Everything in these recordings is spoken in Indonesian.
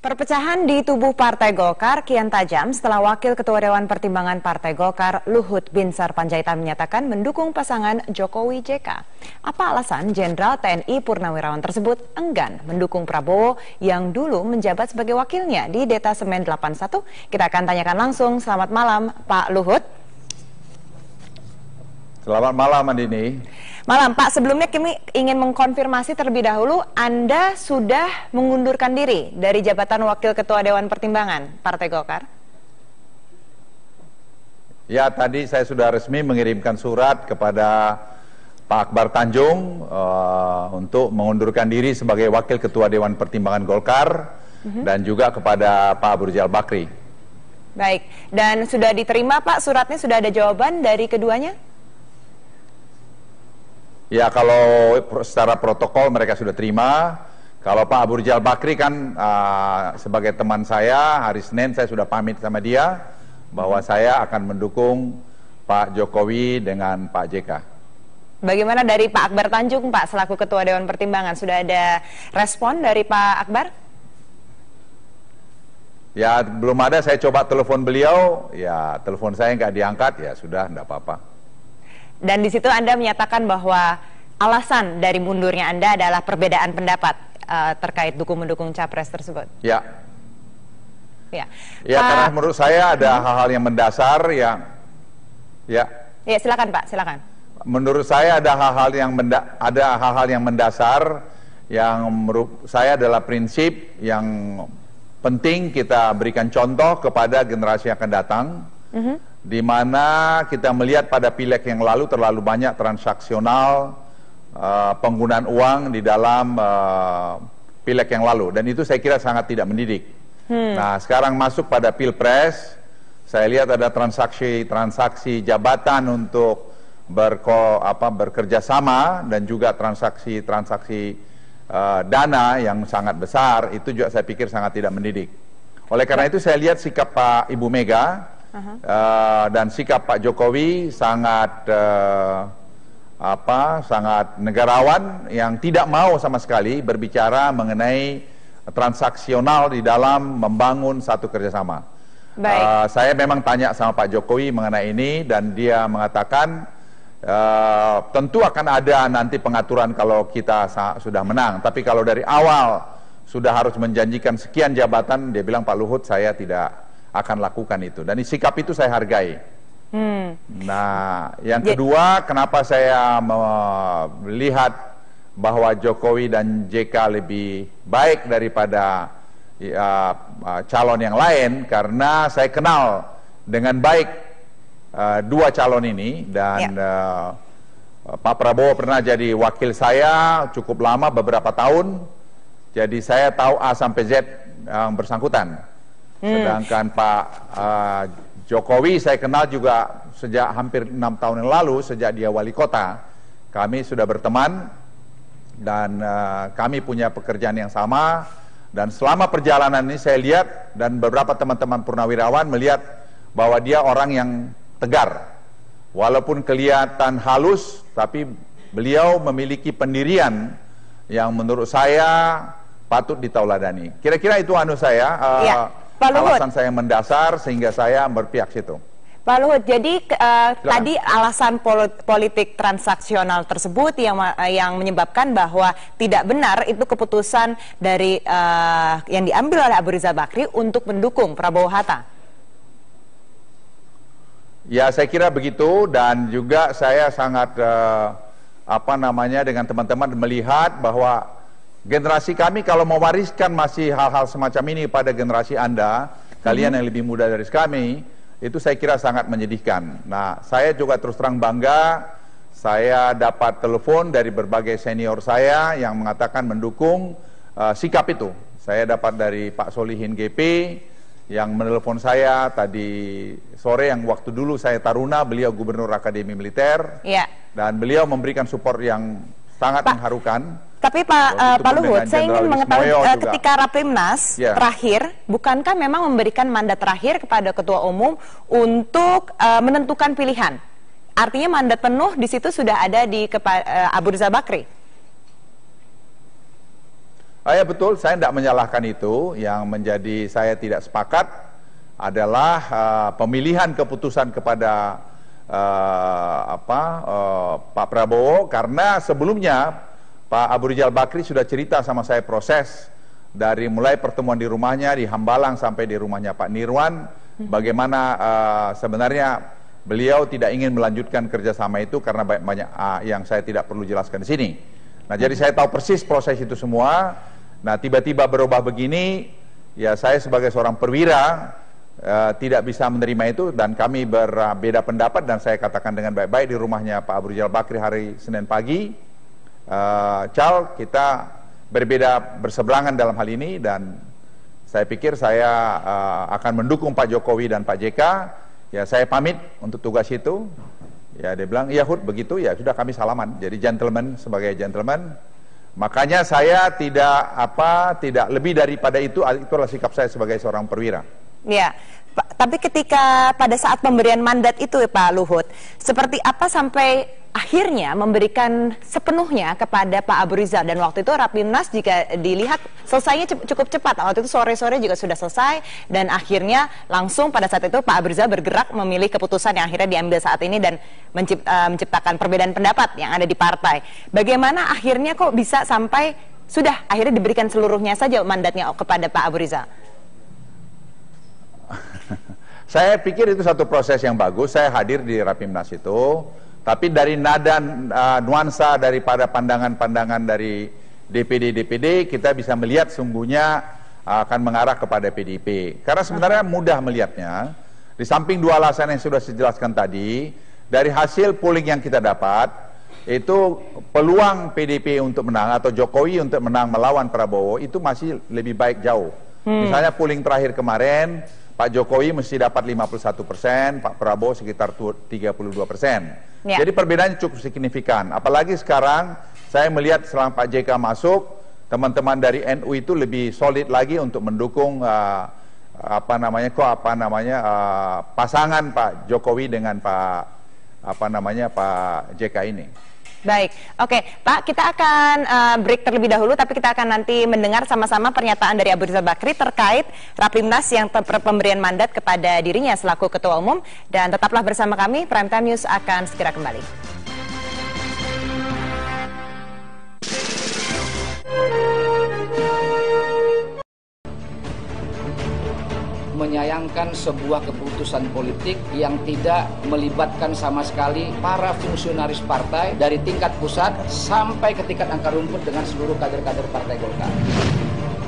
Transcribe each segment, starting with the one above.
Perpecahan di tubuh Partai Golkar kian tajam setelah Wakil Ketua Dewan Pertimbangan Partai Golkar Luhut Binsar Panjaitan menyatakan mendukung pasangan Jokowi JK. Apa alasan Jenderal TNI Purnawirawan tersebut enggan mendukung Prabowo yang dulu menjabat sebagai wakilnya di Detasemen 81? Kita akan tanyakan langsung. Selamat malam Pak Luhut. Selamat malam Andini. Malam Pak, sebelumnya kami ingin mengkonfirmasi terlebih dahulu, Anda sudah mengundurkan diri dari jabatan Wakil Ketua Dewan Pertimbangan Partai Golkar? Ya, tadi saya sudah resmi mengirimkan surat kepada Pak Akbar Tanjung untuk mengundurkan diri sebagai Wakil Ketua Dewan Pertimbangan Golkar dan juga kepada Pak Abu Rizal Bakri. Baik, dan sudah diterima Pak suratnya, sudah ada jawaban dari keduanya? Ya, kalau secara protokol mereka sudah terima. Kalau Pak Abu Rizal Bakri kan sebagai teman saya, hari Senin saya sudah pamit sama dia bahwa saya akan mendukung Pak Jokowi dengan Pak JK. Bagaimana dari Pak Akbar Tanjung Pak selaku Ketua Dewan Pertimbangan? Sudah ada respon dari Pak Akbar? Ya, belum ada. Saya coba telepon beliau, ya telepon saya nggak diangkat, ya sudah, nggak apa-apa. Dan di situ Anda menyatakan bahwa alasan dari mundurnya Anda adalah perbedaan pendapat terkait dukung-mendukung capres tersebut. Ya. Ya. Ya, karena menurut saya ada hal-hal yang mendasar yang ya. Ya, silakan Pak, silakan. Menurut saya ada hal-hal yang mendasar yang menurut saya adalah prinsip yang penting kita berikan contoh kepada generasi yang akan datang. Di mana kita melihat pada pileg yang lalu terlalu banyak transaksional penggunaan uang di dalam pileg yang lalu, dan itu saya kira sangat tidak mendidik. Nah, sekarang masuk pada pilpres, saya lihat ada transaksi jabatan untuk bekerja sama dan juga transaksi dana yang sangat besar, itu juga saya pikir sangat tidak mendidik. Oleh karena itu saya lihat sikap Pak Ibu Mega dan sikap Pak Jokowi sangat sangat negarawan yang tidak mau sama sekali berbicara mengenai transaksional di dalam membangun satu kerjasama. Saya memang tanya sama Pak Jokowi mengenai ini dan dia mengatakan tentu akan ada nanti pengaturan kalau kita sudah menang, tapi kalau dari awal sudah harus menjanjikan sekian jabatan, dia bilang, Pak Luhut, saya tidak akan lakukan itu, dan sikap itu saya hargai. Nah, yang kedua, kenapa saya melihat bahwa Jokowi dan JK lebih baik daripada calon yang lain, karena saya kenal dengan baik dua calon ini, dan Pak Prabowo pernah jadi wakil saya cukup lama, beberapa tahun, jadi saya tahu A sampai Z yang bersangkutan. Sedangkan Pak Jokowi saya kenal juga sejak hampir 6 tahun yang lalu, sejak dia wali kota. Kami sudah berteman dan kami punya pekerjaan yang sama. Dan selama perjalanan ini saya lihat, dan beberapa teman-teman purnawirawan melihat bahwa dia orang yang tegar. Walaupun kelihatan halus, tapi beliau memiliki pendirian yang menurut saya patut ditauladani. Kira-kira itu saya. Alasan saya mendasar sehingga saya berpihak situ. Pak Luhut, jadi tadi alasan politik transaksional tersebut yang menyebabkan bahwa tidak benar itu keputusan dari yang diambil oleh Abu Rizal Bakri untuk mendukung Prabowo Hatta. Ya, saya kira begitu, dan juga saya sangat dengan teman-teman melihat bahwa generasi kami kalau mewariskan masih hal-hal semacam ini pada generasi Anda, kalian yang lebih muda dari kami, itu saya kira sangat menyedihkan. Nah, saya juga terus terang bangga, saya dapat telepon dari berbagai senior saya yang mengatakan mendukung sikap itu. Saya dapat dari Pak Solihin GP yang menelepon saya tadi sore, yang waktu dulu saya taruna, beliau Gubernur Akademi Militer, dan beliau memberikan support yang sangat mengharukan. Tapi Pak Luhut, saya ingin mengetahui ketika Rapimnas terakhir, bukankah memang memberikan mandat terakhir kepada Ketua Umum untuk menentukan pilihan? Artinya mandat penuh di situ sudah ada di Abu Rizal Bakri. Ya betul, saya tidak menyalahkan itu. Yang menjadi saya tidak sepakat adalah pemilihan keputusan kepada Pak Prabowo, karena sebelumnya Pak Abu Rizal Bakri sudah cerita sama saya proses dari mulai pertemuan di rumahnya di Hambalang sampai di rumahnya Pak Nirwan, bagaimana sebenarnya beliau tidak ingin melanjutkan kerjasama itu karena banyak yang saya tidak perlu jelaskan di sini. Nah, jadi saya tahu persis proses itu semua. Nah, tiba-tiba berubah begini, ya saya sebagai seorang perwira tidak bisa menerima itu, dan kami berbeda pendapat, dan saya katakan dengan baik-baik di rumahnya Pak Abu Rizal Bakri hari Senin pagi, Cal, kita berbeda berseberangan dalam hal ini, dan saya pikir saya akan mendukung Pak Jokowi dan Pak JK. Ya, saya pamit untuk tugas itu. Ya, dia bilang, iya Hud, begitu, ya sudah, kami salaman. Jadi gentleman sebagai gentleman. Makanya saya tidak lebih daripada itulah sikap saya sebagai seorang perwira. Ya, tapi ketika pada saat pemberian mandat itu Pak Luhut, seperti apa sampai akhirnya memberikan sepenuhnya kepada Pak Abu Rizal, dan waktu itu Rapimnas jika dilihat selesainya cukup cepat, waktu itu sore-sore juga sudah selesai, dan akhirnya langsung pada saat itu Pak Abu Rizal bergerak memilih keputusan yang akhirnya diambil saat ini dan menciptakan perbedaan pendapat yang ada di partai. Bagaimana akhirnya kok bisa sampai sudah akhirnya diberikan seluruhnya saja mandatnya kepada Pak Abu Rizal? Saya pikir itu satu proses yang bagus. Saya hadir di Rapimnas itu, tapi dari nada nuansa daripada pandangan-pandangan dari DPD kita bisa melihat sungguhnya akan mengarah kepada PDIP. Karena sebenarnya mudah melihatnya. Di samping dua alasan yang sudah saya jelaskan tadi, dari hasil polling yang kita dapat, itu peluang PDIP untuk menang atau Jokowi untuk menang melawan Prabowo itu masih lebih baik jauh. Misalnya polling terakhir kemarin, Pak Jokowi mesti dapat 51%, Pak Prabowo sekitar 32%. Ya. Jadi perbedaannya cukup signifikan. Apalagi sekarang saya melihat setelah Pak JK masuk, teman-teman dari NU itu lebih solid lagi untuk mendukung pasangan Pak Jokowi dengan Pak JK ini. Baik, oke Pak, kita akan break terlebih dahulu, tapi kita akan nanti mendengar sama-sama pernyataan dari Abu Rizal Bakri terkait Rapimnas yang pemberian mandat kepada dirinya selaku Ketua Umum, dan tetaplah bersama kami, Prime Time News akan segera kembali. Menyayangkan sebuah keputusan politik yang tidak melibatkan sama sekali para fungsionaris partai dari tingkat pusat sampai ke tingkat akar rumput dengan seluruh kader-kader Partai Golkar.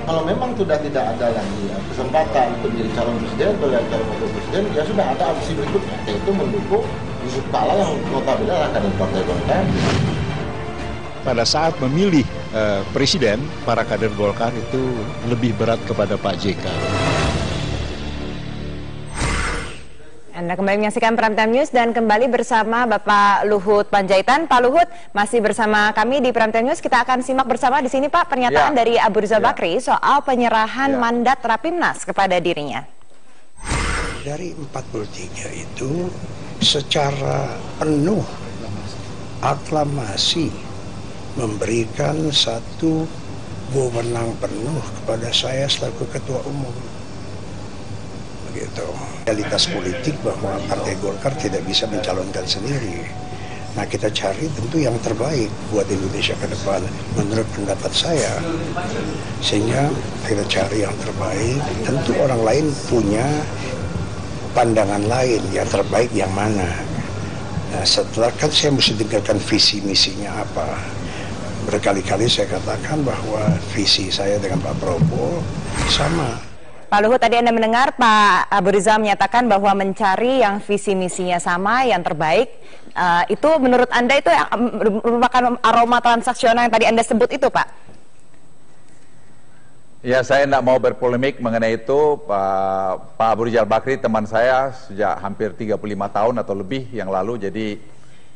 Kalau memang sudah tidak ada lagi kesempatan untuk menjadi calon presiden atau calon wakil presiden, ya sudah ada opsi berikutnya, yaitu mendukung Yusuf Kala yang notabene adalah kader Partai Golkar. Pada saat memilih presiden, para kader Golkar itu lebih berat kepada Pak JK. Anda kembali menyaksikan Prime Time News dan kembali bersama Bapak Luhut Panjaitan. Pak Luhut masih bersama kami di Prime Time News. Kita akan simak bersama di sini Pak pernyataan dari Abu Rizal Bakri soal penyerahan mandat Rapimnas kepada dirinya. Dari 43 itu secara penuh aklamasi memberikan satu wewenang penuh kepada saya selaku Ketua Umum. Gitu. Realitas politik bahwa Partai Golkar tidak bisa mencalonkan sendiri. Nah, kita cari tentu yang terbaik buat Indonesia ke depan menurut pendapat saya. Sehingga kita cari yang terbaik. Tentu orang lain punya pandangan lain, yang terbaik yang mana. Nah, setelah kan saya mesti dengarkan visi misinya apa. Berkali-kali saya katakan bahwa visi saya dengan Pak Prabowo sama. Pak Luhut, tadi Anda mendengar Pak Abu Rizal menyatakan bahwa mencari yang visi misinya sama, yang terbaik, itu menurut Anda itu merupakan aroma transaksional yang tadi Anda sebut itu, Pak? Ya, saya tidak mau berpolemik mengenai itu. Pak Abu Rizal Bakri teman saya sejak hampir 35 tahun atau lebih yang lalu, jadi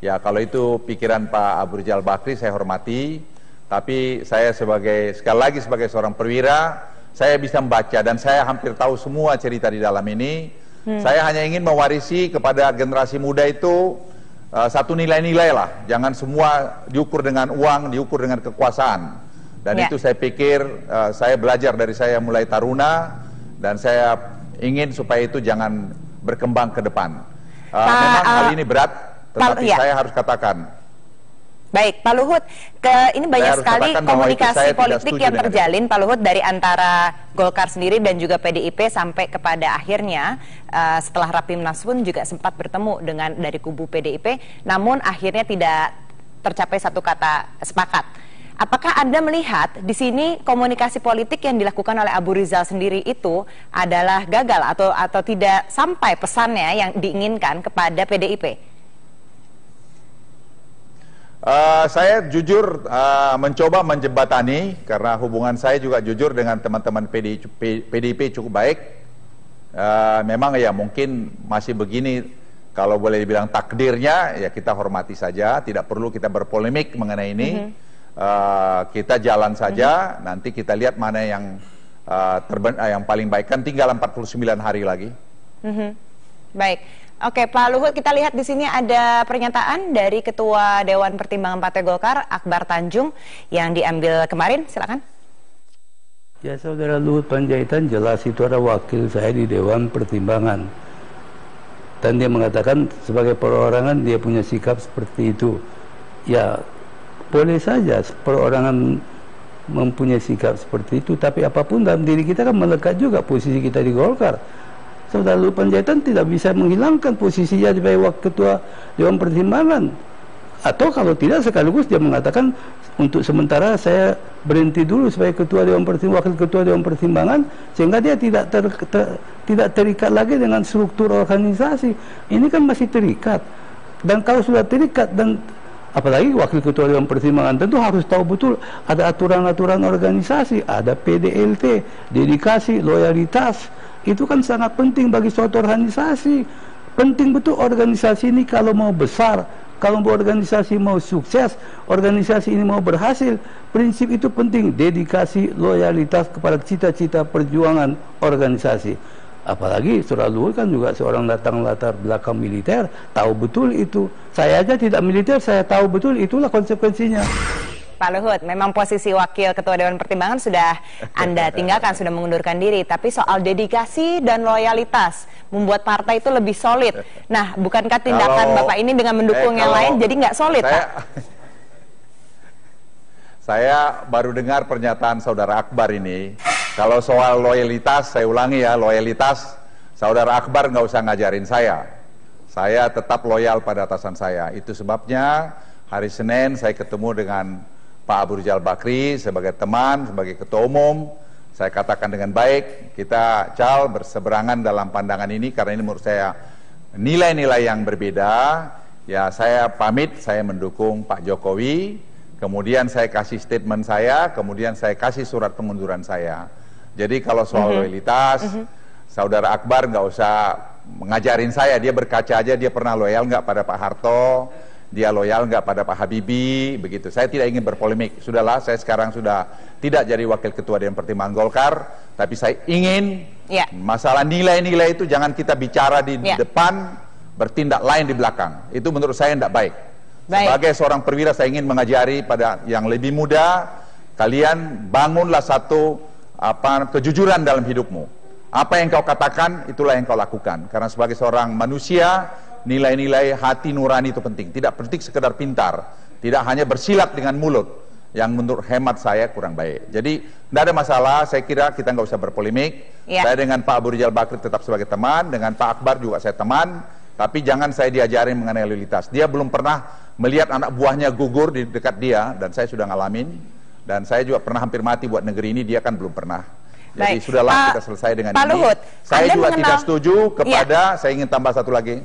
ya kalau itu pikiran Pak Abu Rizal Bakri saya hormati, tapi saya sekali lagi sebagai seorang perwira, saya bisa membaca dan saya hampir tahu semua cerita di dalam ini. Saya hanya ingin mewarisi kepada generasi muda itu satu nilai-nilai lah. Jangan semua diukur dengan uang, diukur dengan kekuasaan. Dan itu saya pikir saya belajar dari saya mulai taruna, dan saya ingin supaya itu jangan berkembang ke depan. Memang kali ini berat, tetapi saya harus katakan. Baik, Pak Luhut, ini banyak sekali komunikasi politik yang terjalin, Pak Luhut, dari antara Golkar sendiri dan juga PDIP sampai kepada akhirnya setelah Rapimnas pun juga sempat bertemu dengan dari kubu PDIP, namun akhirnya tidak tercapai satu kata sepakat. Apakah Anda melihat di sini komunikasi politik yang dilakukan oleh Abu Rizal sendiri itu adalah gagal atau tidak sampai pesannya yang diinginkan kepada PDIP? Saya jujur mencoba menjembatani, karena hubungan saya juga jujur dengan teman-teman PDIP cukup baik. Memang ya mungkin masih begini, kalau boleh dibilang takdirnya, ya kita hormati saja, tidak perlu kita berpolemik mengenai ini. Kita jalan saja, nanti kita lihat mana yang paling baik, kan tinggal 49 hari lagi. Baik. Oke, Pak Luhut, kita lihat di sini ada pernyataan dari Ketua Dewan Pertimbangan Partai Golkar, Akbar Tanjung, yang diambil kemarin. Silakan. Ya, Saudara Luhut Panjaitan jelas itu ada wakil saya di Dewan Pertimbangan. Dan dia mengatakan sebagai perorangan dia punya sikap seperti itu. Ya, boleh saja perorangan mempunyai sikap seperti itu, tapi apapun dalam diri kita kan melekat juga posisi kita di Golkar. Saudara Luhut Panjaitan tidak bisa menghilangkan posisinya sebagai Ketua Dewan Pertimbangan. Atau kalau tidak, sekaligus dia mengatakan untuk sementara saya berhenti dulu sebagai Ketua Dewan Pertimbangan, Wakil Ketua Dewan Pertimbangan, sehingga dia tidak terikat lagi dengan struktur organisasi. Ini kan masih terikat. Dan kalau sudah terikat, dan apalagi Wakil Ketua Dewan Pertimbangan, tentu harus tahu betul ada aturan-aturan organisasi, ada PDLT, dedikasi, loyalitas. Itu kan sangat penting bagi suatu organisasi. Penting betul organisasi ini kalau mau besar, kalau organisasi mau sukses, organisasi ini mau berhasil, prinsip itu penting, dedikasi, loyalitas kepada cita-cita perjuangan organisasi. Apalagi Saudara Luhut kan juga seorang latar belakang militer, tahu betul itu. Saya aja tidak militer, saya tahu betul, itulah konsekuensinya. Pak Luhut, memang posisi Wakil Ketua Dewan Pertimbangan sudah Anda tinggalkan, sudah mengundurkan diri. Tapi soal dedikasi dan loyalitas membuat partai itu lebih solid. Nah, bukankah tindakan Bapak ini dengan mendukung yang lain jadi nggak solid, Pak? Saya baru dengar pernyataan Saudara Akbar ini. Kalau soal loyalitas, saya ulangi ya, loyalitas, Saudara Akbar nggak usah ngajarin saya. Saya tetap loyal pada atasan saya. Itu sebabnya hari Senin saya ketemu dengan Pak Abu Rizal Bakri sebagai teman, sebagai ketua umum. Saya katakan dengan baik, kita berseberangan dalam pandangan ini karena ini menurut saya nilai-nilai yang berbeda. Ya, saya pamit, saya mendukung Pak Jokowi. Kemudian saya kasih statement saya, kemudian saya kasih surat pengunduran saya. Jadi kalau soal loyalitas, Saudara Akbar nggak usah mengajarin saya, dia berkaca aja, dia pernah loyal nggak pada Pak Harto, dia loyal nggak pada Pak Habibie, begitu. Saya tidak ingin berpolemik. Sudahlah, saya sekarang sudah tidak jadi Wakil Ketua Dewan Pertimbangan Golkar, tapi saya ingin masalah nilai-nilai itu jangan kita bicara di depan, bertindak lain di belakang. Itu menurut saya tidak baik. Sebagai seorang perwira, saya ingin mengajari pada yang lebih muda, kalian bangunlah satu kejujuran dalam hidupmu. Apa yang kau katakan, itulah yang kau lakukan. Karena sebagai seorang manusia, nilai-nilai hati nurani itu penting. Tidak penting sekedar pintar, tidak hanya bersilat dengan mulut, yang menurut hemat saya kurang baik. Jadi tidak ada masalah, saya kira kita nggak usah berpolemik. Saya dengan Pak Abu Rizal Bakri tetap sebagai teman, dengan Pak Akbar juga saya teman, tapi jangan saya diajarin mengenai loyalitas. Dia belum pernah melihat anak buahnya gugur di dekat dia, dan saya sudah ngalamin, dan saya juga pernah hampir mati buat negeri ini, dia kan belum pernah. Jadi sudahlah, kita selesai dengan ini. Luhut, saya juga tidak setuju kepada, saya ingin tambah satu lagi.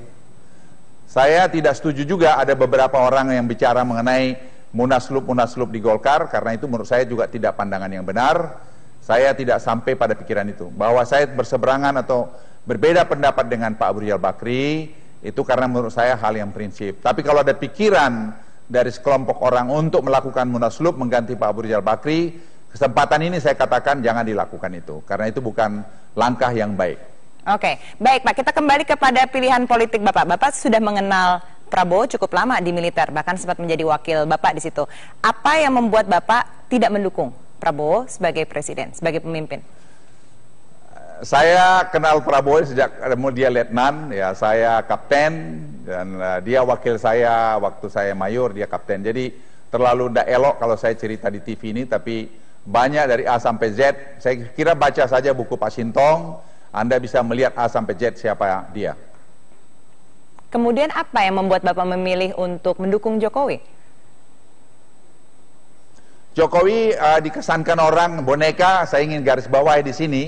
Saya tidak setuju juga ada beberapa orang yang bicara mengenai munaslup di Golkar, karena itu menurut saya juga tidak pandangan yang benar. Saya tidak sampai pada pikiran itu. Bahwa saya berseberangan atau berbeda pendapat dengan Pak Abu Rizal Bakri, itu karena menurut saya hal yang prinsip. Tapi kalau ada pikiran dari sekelompok orang untuk melakukan munaslup mengganti Pak Abu Rizal Bakri, kesempatan ini saya katakan jangan dilakukan itu, karena itu bukan langkah yang baik. Oke, baik Pak, kita kembali kepada pilihan politik Bapak. Bapak sudah mengenal Prabowo cukup lama di militer, bahkan sempat menjadi wakil Bapak di situ. Apa yang membuat Bapak tidak mendukung Prabowo sebagai presiden, sebagai pemimpin? Saya kenal Prabowo sejak dia letnan, ya saya kapten, dan dia wakil saya waktu saya mayor, dia kapten. Jadi terlalu tidak elok kalau saya cerita di TV ini, tapi banyak dari A sampai Z. Saya kira baca saja buku Pak Sintong, Anda bisa melihat A sampai Z siapa dia. Kemudian apa yang membuat Bapak memilih untuk mendukung Jokowi? Jokowi dikesankan orang boneka. Saya ingin garis bawahi di sini.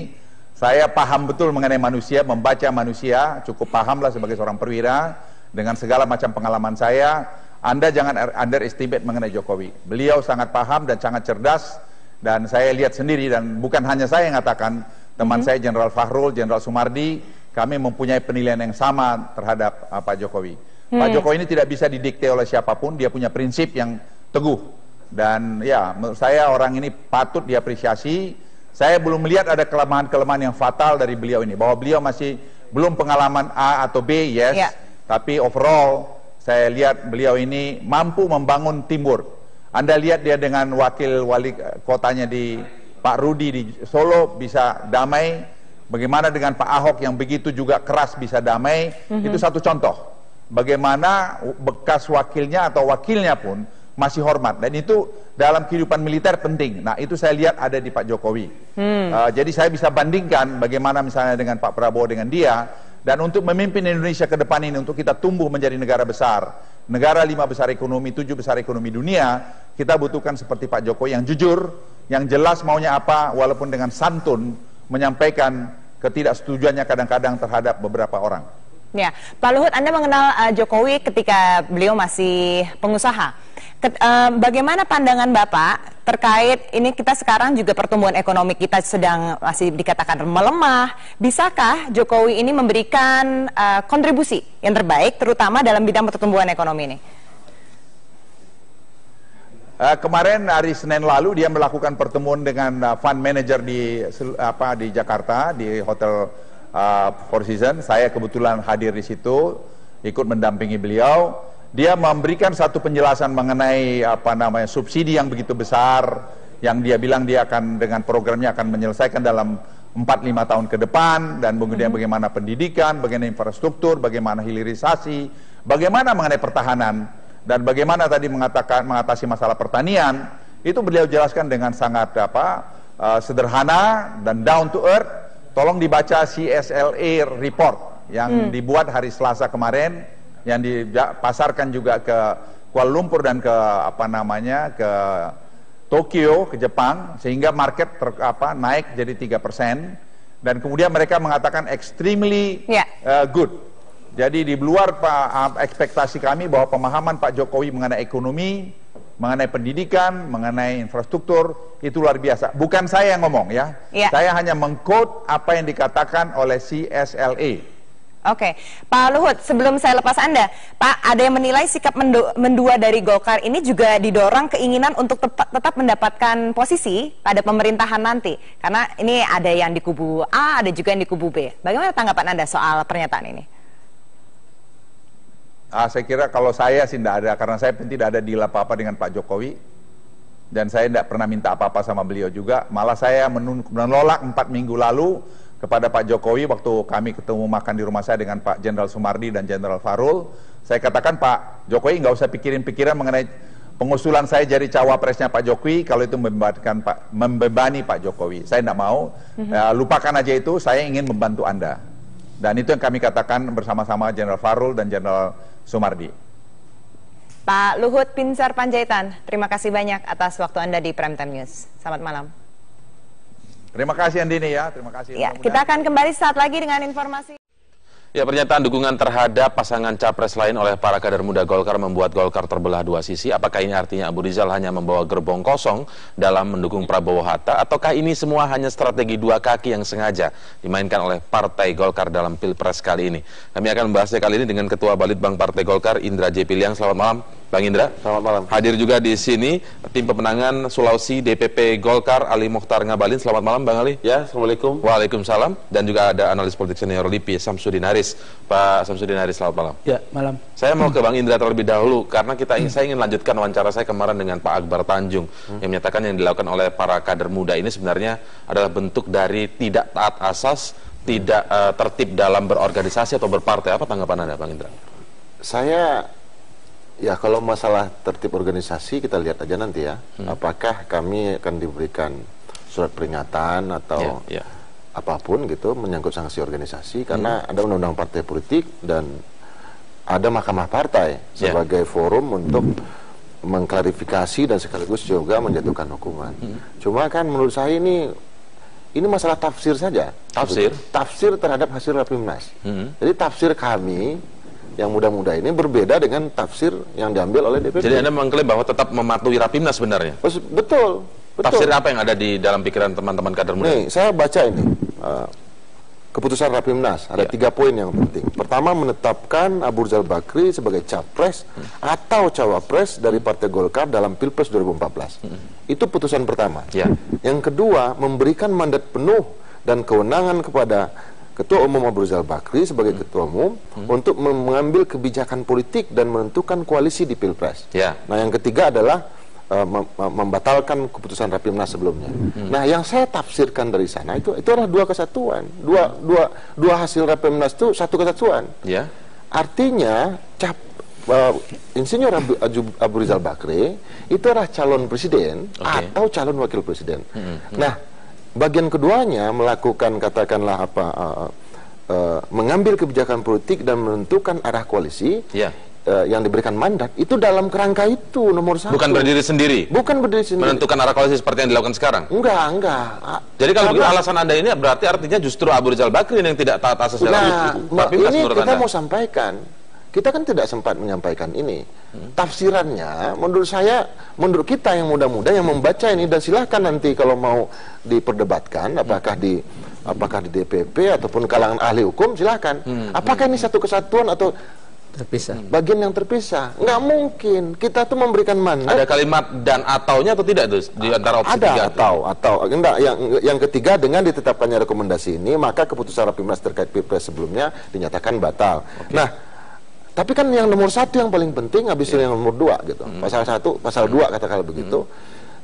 Saya paham betul mengenai manusia, membaca manusia, cukup pahamlah sebagai seorang perwira dengan segala macam pengalaman saya. Anda jangan underestimate mengenai Jokowi. Beliau sangat paham dan sangat cerdas, dan saya lihat sendiri, dan bukan hanya saya yang mengatakan, teman saya Jenderal Fahrul, Jenderal Sumardi, kami mempunyai penilaian yang sama terhadap Pak Jokowi. Pak Jokowi ini tidak bisa didikte oleh siapapun, dia punya prinsip yang teguh. Dan ya, menurut saya orang ini patut diapresiasi. Saya belum melihat ada kelemahan-kelemahan yang fatal dari beliau ini. Bahwa beliau masih belum pengalaman A atau B, yes. Yeah. Tapi overall, saya lihat beliau ini mampu membangun teamwork. Anda lihat dia dengan wakil wali kotanya di Pak Rudi di Solo bisa damai. Bagaimana dengan Pak Ahok yang begitu juga keras bisa damai. Itu satu contoh. Bagaimana bekas wakilnya atau wakilnya pun masih hormat. Dan itu dalam kehidupan militer penting. Nah, itu saya lihat ada di Pak Jokowi. Jadi saya bisa bandingkan bagaimana misalnya dengan Pak Prabowo dengan dia. Dan untuk memimpin Indonesia ke depan ini, untuk kita tumbuh menjadi negara besar, negara 5 besar ekonomi, 7 besar ekonomi dunia, kita butuhkan seperti Pak Jokowi yang jujur, yang jelas maunya apa, walaupun dengan santun menyampaikan ketidaksetujuannya kadang-kadang terhadap beberapa orang. Ya, Pak Luhut, Anda mengenal Jokowi ketika beliau masih pengusaha. Bagaimana pandangan Bapak terkait ini, kita sekarang juga pertumbuhan ekonomi kita sedang masih dikatakan melemah. Bisakah Jokowi ini memberikan kontribusi yang terbaik terutama dalam bidang pertumbuhan ekonomi ini? Kemarin hari Senin lalu dia melakukan pertemuan dengan fund manager di Jakarta di Hotel Four Seasons. Saya kebetulan hadir di situ, ikut mendampingi beliau. Dia memberikan satu penjelasan mengenai subsidi yang begitu besar, yang dia bilang dia akan dengan programnya akan menyelesaikan dalam 4-5 tahun ke depan, dan kemudian bagaimana pendidikan, bagaimana infrastruktur, bagaimana hilirisasi, bagaimana mengenai pertahanan, dan bagaimana tadi mengatasi masalah pertanian. Itu beliau jelaskan dengan sangat sederhana dan down to earth. Tolong dibaca CSLA report yang dibuat hari Selasa kemarin, yang dipasarkan juga ke Kuala Lumpur dan ke ke Tokyo, ke Jepang, sehingga market naik jadi 3%, dan kemudian mereka mengatakan extremely good. Jadi di luar ekspektasi kami bahwa pemahaman Pak Jokowi mengenai ekonomi, mengenai pendidikan, mengenai infrastruktur itu luar biasa. Bukan saya yang ngomong ya. Saya hanya meng-quote apa yang dikatakan oleh CSLA. Oke, Pak Luhut, sebelum saya lepas Anda, Pak, ada yang menilai sikap mendua dari Golkar ini juga didorong keinginan untuk tetap mendapatkan posisi pada pemerintahan nanti. Karena ini ada yang di kubu A, ada juga yang di kubu B. Bagaimana tanggapan Anda soal pernyataan ini? Saya kira kalau saya sih tidak ada, karena saya pun tidak ada deal apa-apa dengan Pak Jokowi. Dan saya tidak pernah minta apa-apa sama beliau juga. Malah saya menolak 4 minggu lalu kepada Pak Jokowi waktu kami ketemu makan di rumah saya dengan Pak Jenderal Sumardi dan Jenderal Fahrul. Saya katakan, Pak Jokowi nggak usah pikirin-pikiran mengenai pengusulan saya jadi cawapresnya Pak Jokowi kalau itu membebani Pak Jokowi. Saya tidak mau, lupakan aja itu, saya ingin membantu Anda. Dan itu yang kami katakan bersama-sama Jenderal Fahrul dan Jenderal Sumardi. Pak Luhut Binsar Panjaitan, terima kasih banyak atas waktu Anda di Prime Time News. Selamat malam. Terima kasih Andini ya, terima kasih. Ya, kita akan kembali saat lagi dengan informasi. Ya, pernyataan dukungan terhadap pasangan capres lain oleh para kader muda Golkar membuat Golkar terbelah dua sisi. Apakah ini artinya Abu Rizal hanya membawa gerbong kosong dalam mendukung Prabowo Hatta, ataukah ini semua hanya strategi dua kaki yang sengaja dimainkan oleh Partai Golkar dalam Pilpres kali ini? Kami akan membahasnya kali ini dengan Ketua Balitbang Partai Golkar, Indra J. Piliang. Selamat malam, Bang Indra. Selamat malam. Hadir juga di sini tim pemenangan Sulawesi DPP Golkar Ali Mokhtar Ngabalin. Selamat malam Bang Ali. Ya, Assalamualaikum. Waalaikumsalam. Dan juga ada analis politik senior LIPI Samsudin Haris. Pak Samsudin Haris, selamat malam. Ya, malam. Saya mau ke Bang Indra terlebih dahulu karena saya ingin lanjutkan wawancara saya kemarin dengan Pak Akbar Tanjung yang menyatakan yang dilakukan oleh para kader muda ini sebenarnya adalah bentuk dari tidak taat asas, tidak tertib dalam berorganisasi atau berpartai. Apa tanggapan Anda, Bang Indra? Saya, ya kalau masalah tertib organisasi kita lihat aja nanti ya. Apakah kami akan diberikan surat peringatan atau apapun gitu menyangkut sanksi organisasi. Karena ada undang-undang partai politik dan ada mahkamah partai sebagai forum untuk mengklarifikasi dan sekaligus juga menjatuhkan hukuman. Cuma kan menurut saya ini masalah tafsir saja. Tafsir terhadap hasil Rapimnas. Jadi tafsir kami yang muda-muda ini berbeda dengan tafsir yang diambil oleh DPP. Jadi Anda mengklaim bahwa tetap mematuhi Rapimnas sebenarnya? Betul. Tafsir apa yang ada di dalam pikiran teman-teman kader muda? Nih, saya baca ini keputusan Rapimnas. Ada 3 poin yang penting. Pertama, menetapkan Abu Rizal Bakri sebagai capres atau cawapres dari Partai Golkar dalam Pilpres 2014. Itu putusan pertama. Yang kedua, memberikan mandat penuh dan kewenangan kepada Ketua Umum Abu Rizal Bakri sebagai Ketua Umum untuk mengambil kebijakan politik dan menentukan koalisi di Pilpres. Nah, yang ketiga adalah membatalkan keputusan Rapimnas sebelumnya. Nah, yang saya tafsirkan dari sana itu adalah 2 kesatuan. Dua hasil Rapimnas itu 1 kesatuan. Artinya Insinyur Abu Rizal Bakri itu adalah calon presiden atau calon wakil presiden. Nah, bagian keduanya melakukan katakanlah mengambil kebijakan politik dan menentukan arah koalisi yang diberikan mandat itu dalam kerangka itu nomor 1. Bukan berdiri sendiri. Bukan berdiri sendiri. Menentukan arah koalisi seperti yang dilakukan sekarang. Enggak. Jadi kalau begitu alasan Anda ini berarti artinya justru Abu Rizal Bakri yang tidak taat asas dalam Rapimnas menurut Anda. Kita mau sampaikan. Kita kan tidak sempat menyampaikan ini. Tafsirannya, menurut saya, menurut kita yang muda-muda yang membaca ini, dan silahkan nanti kalau mau diperdebatkan, apakah di DPP ataupun kalangan ahli hukum, silahkan. Apakah ini satu kesatuan atau terpisah? Bagian yang terpisah? Nggak mungkin. Kita tuh memberikan mandat. Ada kalimat dan ataunya atau tidak tuh di antara opsi ada 3? Atau. Enggak. Yang ketiga, dengan ditetapkannya rekomendasi ini, maka keputusan Rapimnas terkait Pilpres sebelumnya dinyatakan batal. Nah, tapi kan yang nomor 1 yang paling penting, habis itu yang nomor 2 gitu. Pasal 1, pasal 2 katakanlah begitu.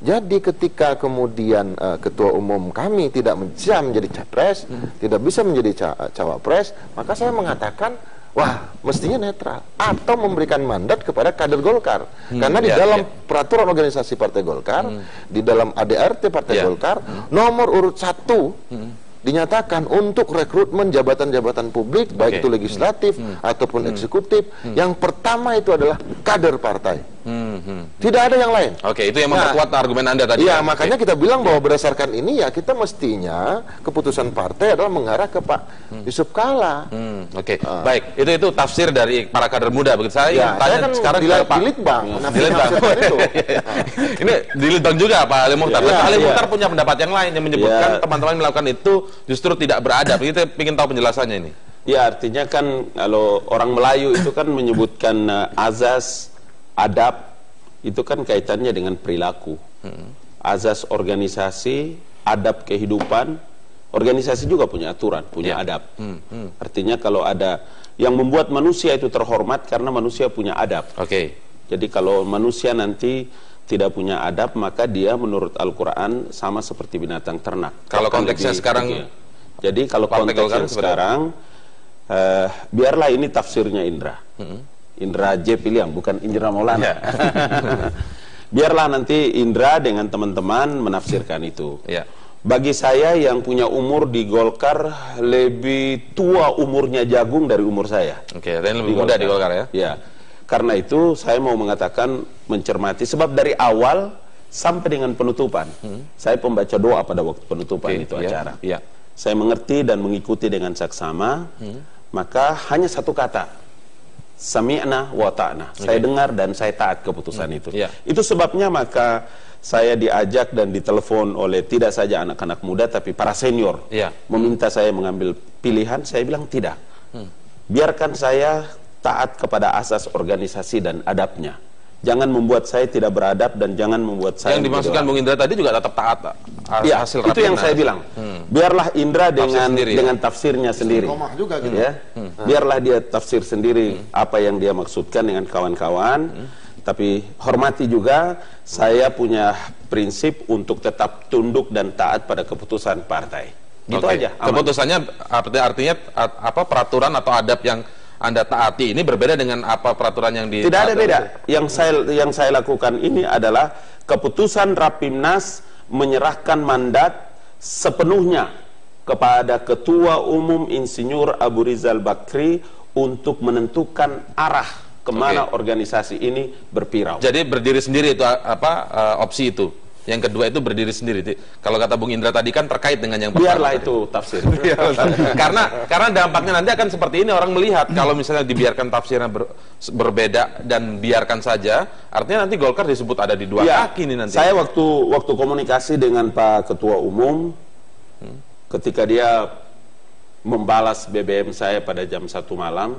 Jadi ketika kemudian ketua umum kami tidak bisa menjadi capres, tidak bisa menjadi cawapres, maka saya mengatakan, wah, mestinya netral atau memberikan mandat kepada kader Golkar. Karena di dalam peraturan organisasi Partai Golkar, di dalam ADRT Partai Golkar, nomor urut 1 dinyatakan untuk rekrutmen jabatan-jabatan publik, baik itu legislatif ataupun eksekutif, yang pertama itu adalah kader partai. Tidak ada yang lain. Itu yang memperkuat argumen Anda tadi. Iya, makanya kita bilang bahwa berdasarkan ini ya kita mestinya keputusan partai adalah mengarah ke Pak Yusuf Kalla. Baik, itu tafsir dari para kader muda. Begitu saya tanya kan sekarang ke Pak Litbang. Ini di Litbang juga Pak Ali Mokhtar. Ali Mokhtar punya pendapat yang lain yang menyebutkan teman-teman melakukan itu justru tidak beradab. Kita ingin tahu penjelasannya ini. Ya, artinya kan kalau orang Melayu itu kan menyebutkan azas, adab, itu kan kaitannya dengan perilaku. Azas organisasi, adab kehidupan, organisasi juga punya aturan, punya adab. Artinya kalau ada yang membuat manusia itu terhormat karena manusia punya adab. Jadi kalau manusia nanti tidak punya adab, maka dia menurut Al-Quran sama seperti binatang ternak. Kalau konteksnya sekarang, jadi kalau konteksnya sekarang, biarlah ini tafsirnya Indra. Indra J. Piliang, bukan Indra Maulana. Biarlah nanti Indra dengan teman-teman menafsirkan itu. Bagi saya yang punya umur di Golkar lebih tua umurnya Jagung dari umur saya. Dan lebih muda di Golkar ya? Ya. Karena itu saya mau mengatakan mencermati, sebab dari awal sampai dengan penutupan, saya pembaca doa pada waktu penutupan itu acara. Saya mengerti dan mengikuti dengan saksama, maka hanya satu kata, sami'na wa ta'na. Saya dengar dan saya taat keputusan itu. Itu sebabnya maka saya diajak dan ditelepon oleh tidak saja anak-anak muda, tapi para senior meminta saya mengambil pilihan. Saya bilang tidak. Biarkan saya taat kepada asas organisasi dan adabnya. Jangan membuat saya tidak beradab dan jangan membuat saya... Yang dimasukkan Bung Indra tadi juga tetap taat ya, hasil itu yang saya bilang. Biarlah Indra dengan tafsirnya sendiri. Juga, gitu. Ya. Biarlah dia tafsir sendiri apa yang dia maksudkan dengan kawan-kawan. Tapi hormati juga, saya punya prinsip untuk tetap tunduk dan taat pada keputusan partai. Gitu aja. Aman. Keputusannya artinya apa, peraturan atau adab yang Anda taati ini berbeda dengan apa peraturan yang di... Tidak ada beda. Yang saya lakukan ini adalah keputusan Rapimnas menyerahkan mandat sepenuhnya kepada Ketua Umum Insinyur Abu Rizal Bakri untuk menentukan arah kemana organisasi ini berpirau. Jadi berdiri sendiri itu opsi itu. Yang kedua itu berdiri sendiri. Kalau kata Bung Indra tadi kan terkait dengan yang pertama. Biarlah itu tafsir. karena dampaknya nanti akan seperti ini, orang melihat kalau misalnya dibiarkan tafsirnya berbeda dan biarkan saja, artinya nanti Golkar disebut ada di dua kaki nih nanti. Saya waktu komunikasi dengan Pak Ketua Umum ketika dia membalas BBM saya pada jam 1 malam,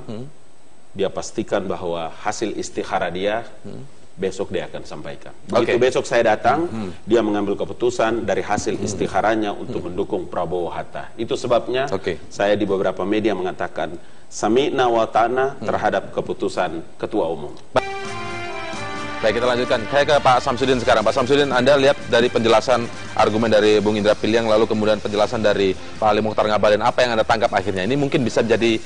dia pastikan bahwa hasil istikharah dia besok dia akan sampaikan. Begitu besok saya datang, dia mengambil keputusan dari hasil istikharahnya untuk mendukung Prabowo Hatta. Itu sebabnya saya di beberapa media mengatakan sami'na wa ta'na terhadap keputusan Ketua Umum. Baik, kita lanjutkan. Saya ke Pak Samsudin sekarang. Pak Samsudin, Anda lihat dari penjelasan argumen dari Bung Indra Piliang, lalu kemudian penjelasan dari Pak Ali Mukhtar Ngabalin, apa yang Anda tangkap akhirnya? Ini mungkin bisa menjadi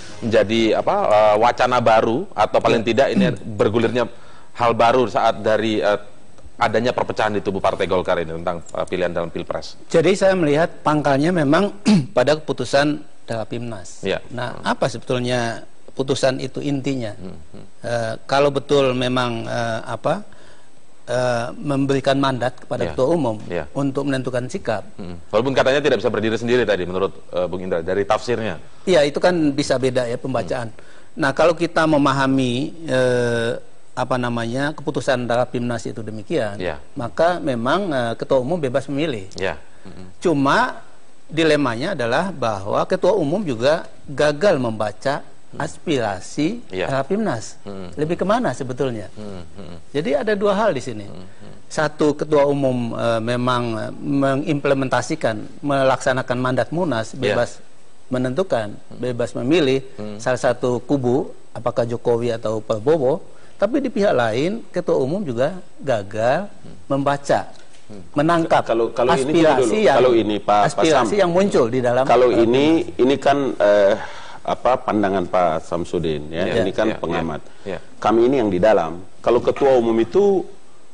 wacana baru, atau paling tidak ini bergulirnya hal baru saat dari adanya perpecahan di tubuh Partai Golkar ini tentang pilihan dalam Pilpres. Jadi saya melihat pangkalnya memang pada keputusan Rapimnas. Nah, apa sebetulnya putusan itu intinya? Kalau betul memang memberikan mandat kepada Ketua Umum untuk menentukan sikap. Walaupun katanya tidak bisa berdiri sendiri tadi menurut Bung Indra dari tafsirnya. Iya, itu kan bisa beda ya pembacaan. Nah, kalau kita memahami keputusan Rapimnas itu demikian, maka memang Ketua Umum bebas memilih. Cuma dilemanya adalah bahwa Ketua Umum juga gagal membaca aspirasi Rapimnas. Lebih kemana sebetulnya? Jadi ada dua hal di sini. Satu, Ketua Umum memang mengimplementasikan, melaksanakan mandat Munas, bebas menentukan, bebas memilih salah satu kubu, apakah Jokowi atau Prabowo. Tapi di pihak lain, Ketua Umum juga gagal membaca, menangkap aspirasi yang muncul di dalam. Kalau ini kan pandangan Pak Samsudin, ini kan pengamat. Kami ini yang di dalam. Kalau Ketua Umum itu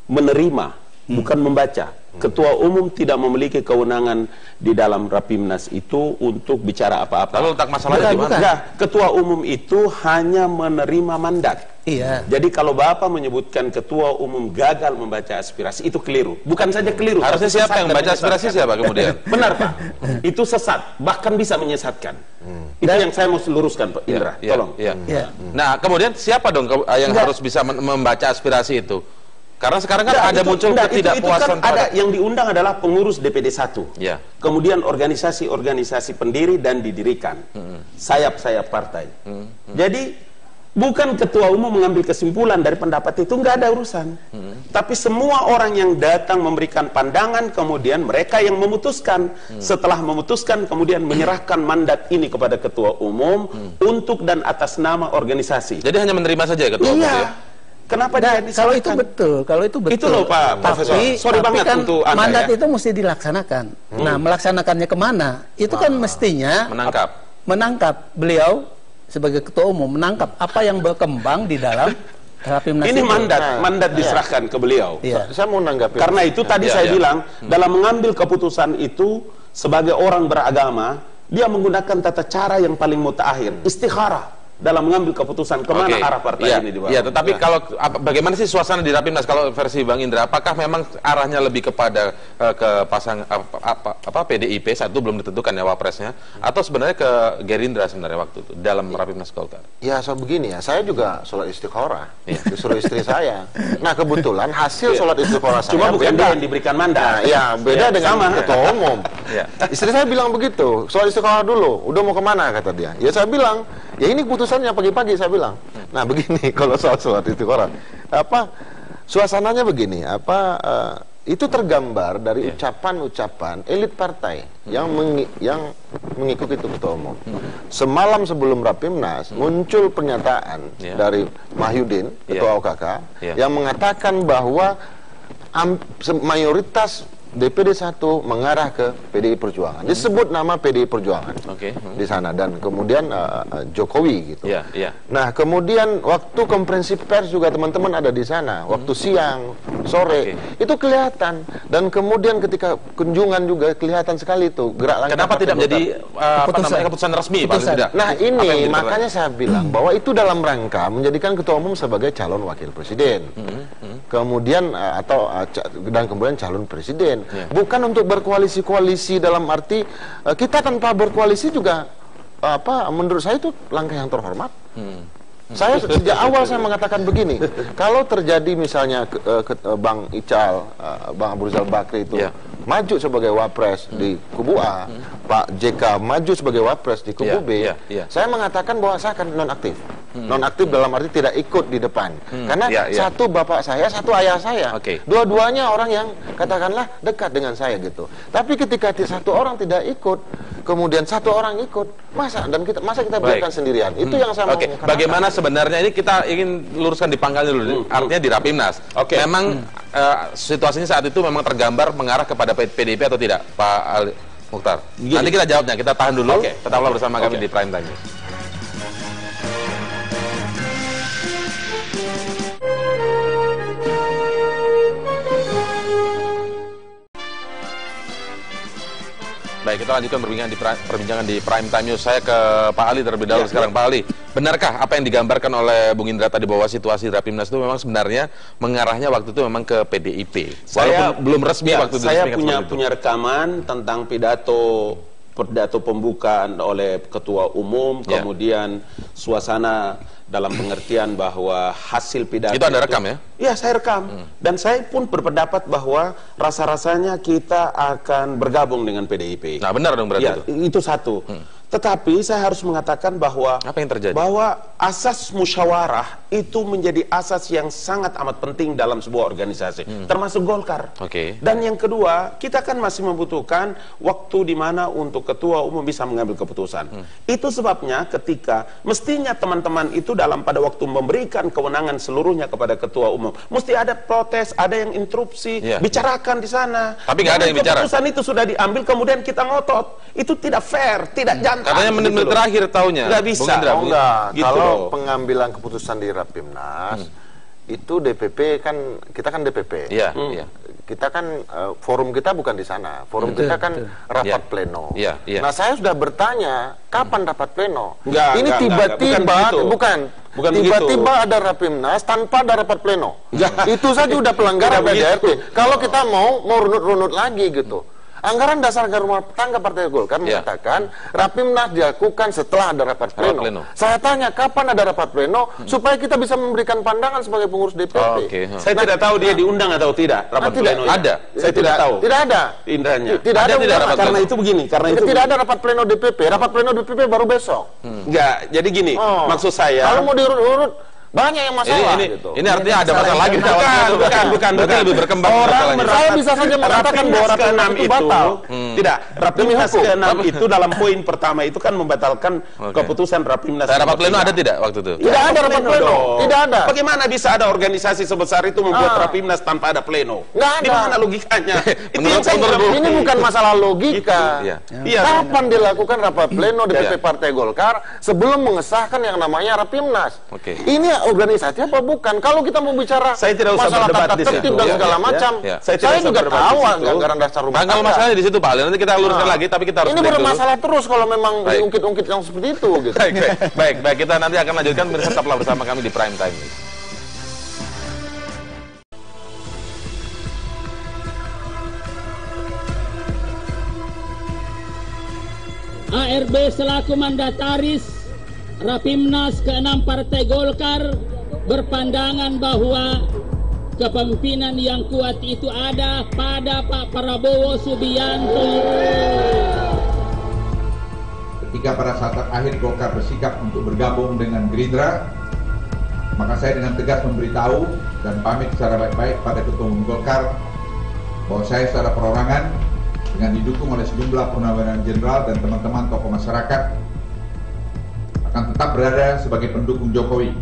menerima, bukan membaca. Ketua Umum tidak memiliki kewenangan di dalam Rapimnas itu untuk bicara apa-apa. Lalu letak masalahnya di mana? Ketua Umum itu hanya menerima mandat. Jadi kalau Bapak menyebutkan Ketua Umum gagal membaca aspirasi, itu keliru. Bukan saja keliru. Harusnya siapa yang membaca aspirasi, siapa kemudian? Benar, Pak. Itu sesat, bahkan bisa menyesatkan. Itu yang saya mau luruskan, Pak Indra. Tolong. Nah, kemudian siapa dong yang harus bisa membaca aspirasi itu? Karena sekarang kan ada muncul ketidakpuasan. Yang diundang adalah pengurus DPD 1. Kemudian organisasi-organisasi pendiri dan didirikan. Sayap-sayap partai. Jadi bukan Ketua Umum mengambil kesimpulan dari pendapat itu, nggak ada urusan. Tapi semua orang yang datang memberikan pandangan, kemudian mereka yang memutuskan. Setelah memutuskan, kemudian menyerahkan mandat ini kepada Ketua Umum untuk dan atas nama organisasi. Jadi hanya menerima saja Ketua Umum ya? Kenapa kalau itu betul, itu loh Pak Profesor. Sorry banget kan untuk Anda, mandat itu mesti dilaksanakan. Nah, melaksanakannya kemana? Itu kan mestinya menangkap beliau sebagai Ketua Umum, menangkap apa yang berkembang di dalam Rapimnas. Ini mandat diserahkan ke beliau. Saya mau menanggapi. Karena itu tadi saya bilang, dalam mengambil keputusan itu sebagai orang beragama, dia menggunakan tata cara yang paling mutakhir, istikharah. Dalam mengambil keputusan kemana arah partai ini dibawa. Tetapi kalau bagaimana sih suasana di Rapimnas kalau versi Bang Indra? Apakah memang arahnya lebih kepada ke pasang PDIP saat itu belum ditentukan ya wapresnya, atau sebenarnya ke Gerindra sebenarnya waktu itu dalam Rapimnas Golkar? Ya, begini ya, saya juga sholat istikharah, disuruh istri saya. Nah, kebetulan hasil sholat istikharah saya cuma bukan dia yang diberikan mandat. Beda dengan Ketua Umum. Istri saya bilang begitu, sholat istikharah dulu. Udah mau kemana kata dia? Ya saya bilang, ya ini keputusannya pagi-pagi saya bilang. Nah begini, kalau soal sholat istikharah, suasananya begini, itu tergambar dari ucapan-ucapan elit partai yang mengikuti ketua umum. Semalam sebelum Rapimnas muncul pernyataan dari Mahyudin, ketua OKK, yang mengatakan bahwa mayoritas DPD 1 mengarah ke PDI Perjuangan. Disebut nama PDI Perjuangan di sana, dan kemudian Jokowi gitu. Nah, kemudian waktu konferensi pers juga teman-teman ada di sana. Waktu siang, sore, itu kelihatan. Dan kemudian ketika kunjungan juga kelihatan sekali itu gerak langkah. Kenapa tidak menjadi keputusan resmi, Pak? Nah, ini makanya saya bilang bahwa itu dalam rangka menjadikan ketua umum sebagai calon wakil presiden. Kemudian dan kemudian calon presiden. Bukan untuk berkoalisi-koalisi dalam arti kita tanpa berkoalisi juga menurut saya itu langkah yang terhormat. Saya sejak awal saya mengatakan begini, kalau terjadi misalnya Bang Ical, Bang Abu Rizal Bakri itu maju sebagai wapres di kubu A, Pak JK maju sebagai wapres di kubu B, saya mengatakan bahwa saya akan nonaktif. Nonaktif dalam arti tidak ikut di depan. Karena satu bapak saya, satu ayah saya. Dua-duanya orang yang katakanlah dekat dengan saya gitu. Tapi ketika satu orang tidak ikut, kemudian satu orang ikut, masa kita biarkan sendirian? Itu yang saya mau katakan. Bagaimana sebenarnya ini kita ingin luruskan di pangkalnya dulu, artinya di Rapimnas. Memang situasinya saat itu memang tergambar mengarah kepada PDIP atau tidak, Pak Ali Mukhtar? Nanti kita jawabnya, kita tahan dulu. Tetaplah bersama kami di Prime Time News. Baik, kita lanjutkan perbincangan di Prime Time News. Saya ke Pak Ali terlebih dahulu sekarang. Pak Ali, benarkah apa yang digambarkan oleh Bung Indra tadi bahwa situasi Rapimnas itu memang sebenarnya mengarahnya waktu itu memang ke PDIP? Walaupun belum resmi waktu itu. Saya punya rekaman tentang pidato pembukaan oleh ketua umum, kemudian suasana dalam pengertian bahwa hasil pidato itu Anda rekam ya? Iya, saya rekam. Dan saya pun berpendapat bahwa rasa-rasanya kita akan bergabung dengan PDIP. Nah, benar dong berarti itu satu. Tetapi saya harus mengatakan bahwa apa yang terjadi? Bahwa asas musyawarah itu menjadi asas yang sangat amat penting dalam sebuah organisasi, termasuk Golkar. Dan yang kedua, kita kan masih membutuhkan waktu di mana untuk ketua umum bisa mengambil keputusan. Itu sebabnya ketika mestinya teman-teman itu pada waktu memberikan kewenangan seluruhnya kepada ketua umum, mesti ada protes, ada yang interupsi, bicarakan di sana. Tapi nggak ada yang bicara. Keputusan itu sudah diambil, kemudian kita ngotot. Itu tidak fair, tidak jantan. Katanya menit-menit terakhir tahunya. Nggak bisa. Gitu kalau pengambilan keputusan di Rapimnas itu DPP kan, kita kan DPP. Kita kan forum kita bukan di sana. Forum kita kan rapat pleno. Nah, saya sudah bertanya kapan rapat pleno. Ini tiba-tiba tiba-tiba ada Rapimnas tanpa ada rapat pleno. Itu saja udah pelanggaran KDRT. Kalau kita mau runut-runut lagi gitu. Anggaran dasar rumah tangga Partai Golkar mengatakan Rapimnas dilakukan setelah ada rapat pleno. Saya tanya kapan ada rapat pleno supaya kita bisa memberikan pandangan sebagai pengurus DPP. Saya tidak tahu dia diundang atau tidak rapat pleno. Ada. Saya tidak tahu. Tidak ada. Indahnya. Tidak ada rapat karena itu begini. Tidak ada rapat pleno DPP. Rapat pleno DPP baru besok. Enggak. Jadi gini. Maksud saya. Kalau mau diurut-urut banyak yang masalah ini artinya ada masalah lagi. Bukan. Lebih berkembang. Saya bisa saja mengatakan bahwa Rapimnas itu batal. Tidak, Rapimnas ke-6 itu dalam poin pertama itu kan membatalkan keputusan Rapimnas. Rapat pleno ada tidak waktu itu? Tidak ada rapat pleno. Tidak ada. Bagaimana bisa ada organisasi sebesar itu membuat Rapimnas tanpa ada pleno? Nggak ada. Di mana logikanya? Ini bukan masalah logika. Kapan dilakukan rapat pleno DPP Partai Golkar sebelum mengesahkan yang namanya Rapimnas? Ini organisasi apa bukan? Kalau kita mau bicara masalah tata tertib dan segala macam, saya juga tahu anggaran dasar rumah tangga. Kalau masalahnya di situ Pak Ali, nanti kita luruskan lagi, tapi kita harus ini bermasalah terus kalau memang diungkit-ungkit yang seperti itu. Gitu. Baik, kita nanti akan lanjutkan. Tetaplah bersama kami di Prime Time. ARB selaku mandataris Rapimnas ke-6 Partai Golkar berpandangan bahwa kepemimpinan yang kuat itu ada pada Pak Prabowo Subianto. Ketika pada saat akhir Golkar bersikap untuk bergabung dengan Gerindra, Maka saya dengan tegas memberitahu dan pamit secara baik-baik pada Ketua Umum Golkar bahwa saya secara perorangan dengan didukung oleh sejumlah purnawirawan jenderal dan teman-teman tokoh masyarakat akan tetap berada sebagai pendukung Jokowi.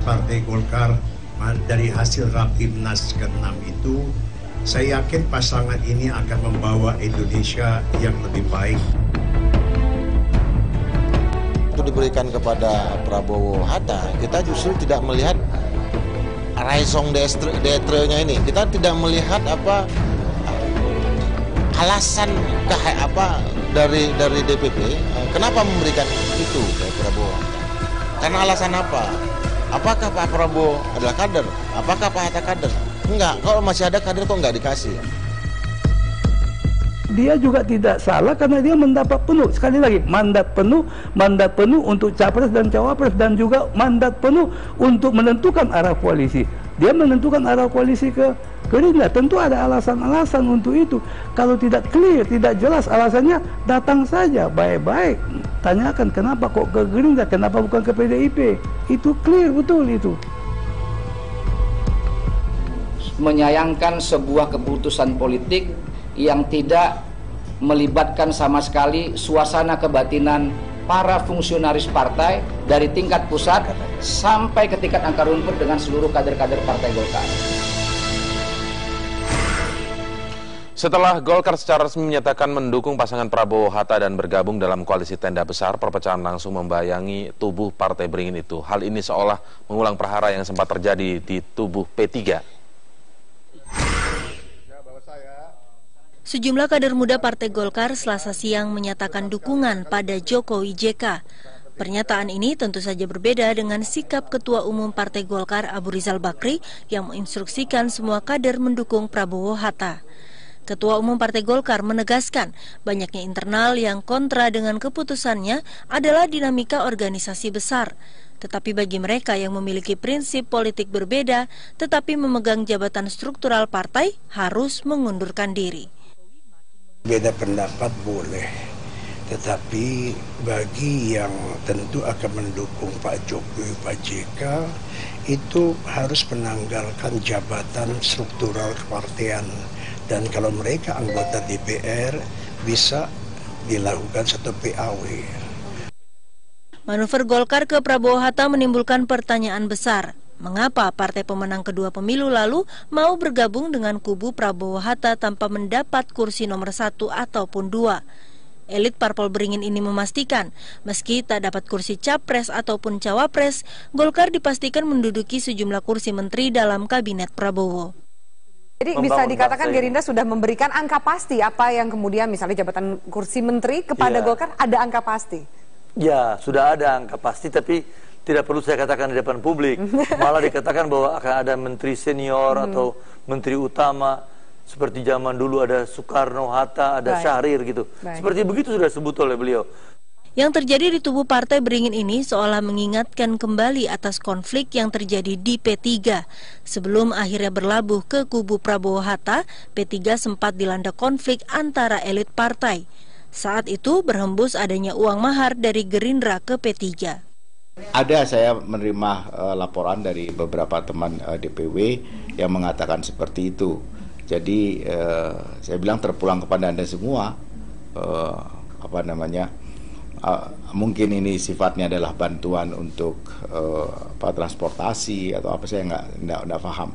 Partai Golkar dari hasil Rapimnas ke-6 itu, saya yakin pasangan ini akan membawa Indonesia yang lebih baik. Itu diberikan kepada Prabowo Hatta, kita justru tidak melihat raison d'être-nya ini. Kita tidak melihat alasan dari DPP kenapa memberikan itu ke Prabowo Hatta. Karena alasan apa? Apakah Pak Prabowo adalah kader? Apakah Pak Hatta kader? Enggak, kalau masih ada kader kok nggak dikasih? Dia juga tidak salah karena dia mendapat penuh, sekali lagi mandat penuh untuk capres dan cawapres, dan juga mandat penuh untuk menentukan arah koalisi. Dia menentukan arah koalisi ke Gerindra, tentu ada alasan-alasan untuk itu. Kalau tidak clear, tidak jelas alasannya, datang saja baik-baik, tanyakan kenapa kok ke Gerindra, kenapa bukan ke PDIP. Itu clear betul itu. Menyayangkan sebuah keputusan politik yang tidak melibatkan sama sekali suasana kebatinan para fungsionaris partai dari tingkat pusat sampai ke tingkat akar rumput dengan seluruh kader-kader Partai Golkar. Setelah Golkar secara resmi menyatakan mendukung pasangan Prabowo Hatta dan bergabung dalam koalisi tenda besar, perpecahan langsung membayangi tubuh Partai Beringin itu. Hal ini seolah mengulang perhara yang sempat terjadi di tubuh P3. Sejumlah kader muda Partai Golkar Selasa siang menyatakan dukungan pada Jokowi JK. Pernyataan ini tentu saja berbeda dengan sikap Ketua Umum Partai Golkar Abu Rizal Bakri yang menginstruksikan semua kader mendukung Prabowo Hatta. Ketua Umum Partai Golkar menegaskan banyaknya internal yang kontra dengan keputusannya adalah dinamika organisasi besar. Tetapi bagi mereka yang memiliki prinsip politik berbeda tetapi memegang jabatan struktural partai harus mengundurkan diri. Beda pendapat boleh, tetapi bagi yang tentu akan mendukung Pak Jokowi, Pak JK, itu harus menanggalkan jabatan struktural kepartean. Dan kalau mereka anggota DPR, bisa dilakukan satu PAW. Manuver Golkar ke Prabowo Hatta menimbulkan pertanyaan besar. Mengapa partai pemenang kedua pemilu lalu mau bergabung dengan kubu Prabowo Hatta tanpa mendapat kursi nomor 1 ataupun 2? Elit Parpol Beringin ini memastikan, meski tak dapat kursi capres ataupun cawapres, Golkar dipastikan menduduki sejumlah kursi menteri dalam kabinet Prabowo. Jadi bisa dikatakan Gerindra sudah memberikan angka pasti apa yang kemudian misalnya jabatan kursi menteri kepada Golkar, ada angka pasti? Ya, sudah ada angka pasti, tapi tidak perlu saya katakan di depan publik. Malah dikatakan bahwa akan ada menteri senior atau menteri utama. Seperti zaman dulu ada Soekarno, Hatta, ada Syahrir gitu. Seperti begitu sudah disebut oleh beliau. Yang terjadi di tubuh Partai Beringin ini seolah mengingatkan kembali atas konflik yang terjadi di P3. Sebelum akhirnya berlabuh ke kubu Prabowo Hatta, P3 sempat dilanda konflik antara elit partai. Saat itu berhembus adanya uang mahar dari Gerindra ke P3. Ada, saya menerima laporan dari beberapa teman DPW yang mengatakan seperti itu. Jadi saya bilang terpulang kepada Anda semua, mungkin ini sifatnya adalah bantuan untuk transportasi atau apa, saya nggak paham.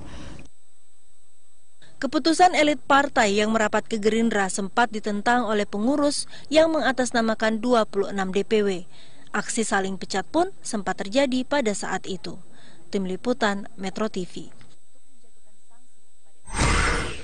Keputusan elit partai yang merapat ke Gerindra sempat ditentang oleh pengurus yang mengatasnamakan 26 DPW. Aksi saling pecat pun sempat terjadi pada saat itu. Tim Liputan Metro TV.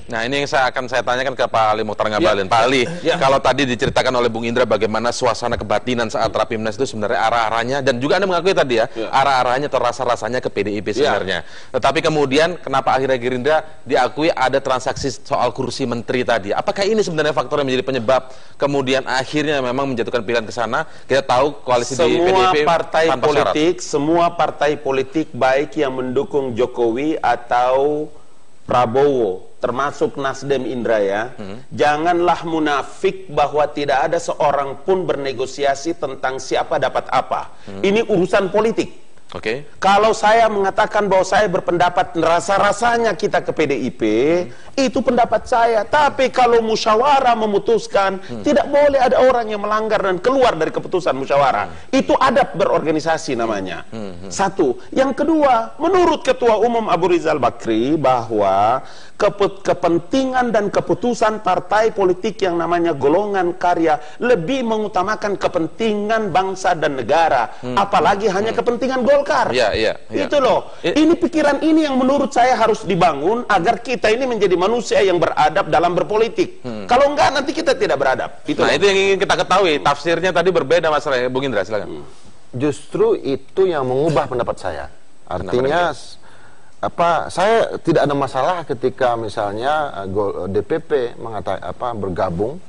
Nah, ini yang akan saya tanyakan ke Pak Ali Mokhtar Ngabalin. Pak Ali, kalau tadi diceritakan oleh Bung Indra bagaimana suasana kebatinan saat Rapimnas itu sebenarnya arah-arahnya, dan juga Anda mengakui tadi arah-arahnya atau rasa-rasanya ke PDIP sebenarnya. Tetapi kemudian kenapa akhirnya Gerindra diakui ada transaksi soal kursi menteri tadi? Apakah ini sebenarnya faktor yang menjadi penyebab kemudian akhirnya memang menjatuhkan pilihan ke sana? Kita tahu koalisi di PDIP semua partai politik baik yang mendukung Jokowi atau Prabowo, termasuk Nasdem, Indra ya, janganlah munafik bahwa tidak ada seorang pun bernegosiasi tentang siapa dapat apa. Ini urusan politik. Oke. Kalau saya mengatakan bahwa saya berpendapat rasa-rasanya kita ke PDIP, itu pendapat saya. Tapi kalau musyawarah memutuskan, tidak boleh ada orang yang melanggar dan keluar dari keputusan musyawarah. Itu adab berorganisasi namanya. Satu. Yang kedua, menurut Ketua Umum Abu Rizal Bakri bahwa kepentingan dan keputusan partai politik yang namanya golongan karya lebih mengutamakan kepentingan bangsa dan negara, apalagi hanya kepentingan Golkar. Itu loh. Ini pikiran ini yang menurut saya harus dibangun agar kita ini menjadi manusia yang beradab dalam berpolitik. Kalau enggak nanti kita tidak beradab. Itu itu yang ingin kita ketahui. Tafsirnya tadi berbeda masalahnya. Bung Indra, silakan. Justru itu yang mengubah pendapat saya. Artinya saya tidak ada masalah ketika misalnya DPP bergabung,